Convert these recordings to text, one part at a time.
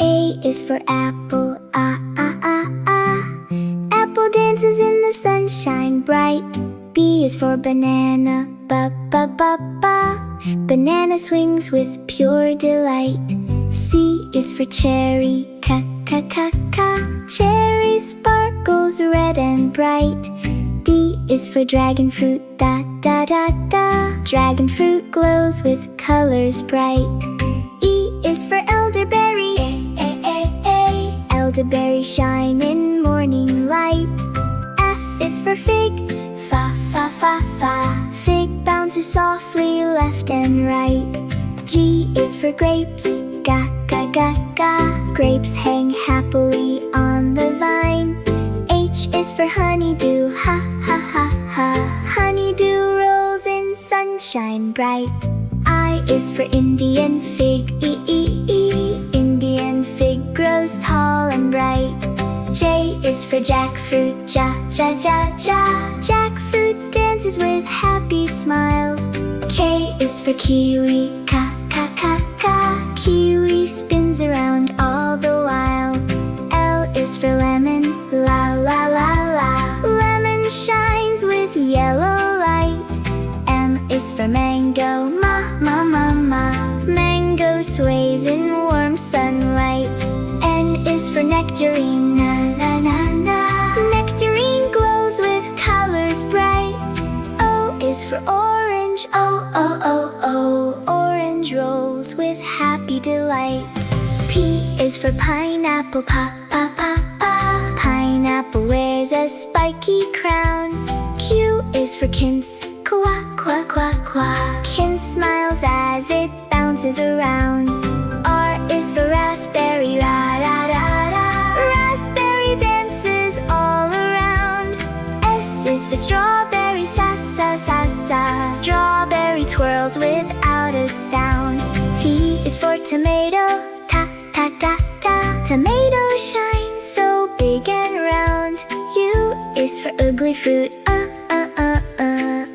A is for apple, ah, ah, ah, ah. Apple dances in the sunshine bright. B is for banana, ba, ba, ba, ba. Banana swings with pure delight. C is for cherry, ca, ca, ca, ca. Cherry sparkles red and bright. D is for dragonfruit, da, da, da, da. Dragonfruit glows with colors bright. E is for elderberry, elderberry shine in morning light. F is for fig, fa, fa, fa, fa. Fig bounces softly left and right. G is for grapes, ga, ga, ga, ga. Grapes hang happily on the vine. H is for honeydew, ha, ha, ha, ha. Honeydew rolls in sunshine bright. I is for Indian fig, e, e, e. Indian fig grows tall and bright. J is for jackfruit, ja, ja, ja, ja. Jackfruit dances with happy smiles. K is for kiwi, ka, ka, ka, ka. Kiwi spins around all the while. L is for lemon, la, la, la, la. Lemon shines with yellow light. M is for mango, ma, ma, ma, ma. Mango sways in warm sunlight. N is for nectarine, na, na, na, na. Nectarine glows with colors bright. O is for orange, oh, oh, oh, oh. Orange rolls with happy delight. P is for pineapple, pa, pa, pa, pa. Pineapple wears a spiky crown. Q is for quince, qua, qua, qua, qua. Quince smiles as it bounces around. R is for raspberry, ra, ra, ra, ra. Raspberry dances all around. S is for strawberry, sa, sa, sa, sa. Strawberry twirls without a sound. T is for tomato, ta, ta, ta, ta. Tomato shines so big and round. U is for ugly fruit,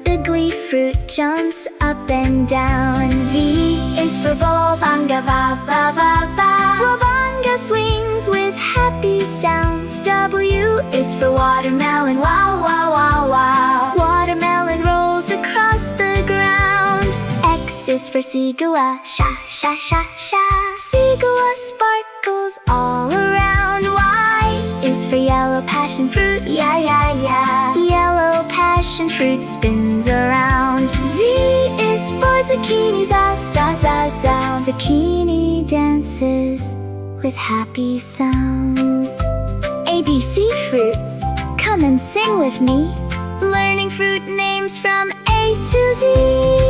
ugly fruit jumps up and down. V is for bovanga, va, va, va, va. Bovanga swings with happy sounds. W is for watermelon, wow, wow, wow, wow. Watermelon rolls across the ground. X is for sigua, sha, sha, sha, sha. Sigua sparkles all around. Y is for yellow passion fruit, yeah, yeah, yeah. Yellow passion fruit spins around. Z is for zucchini, za, za, za, za. Zucchini dances with happy sounds. ABC fruits, come and sing with me, learning fruit names from A to Z.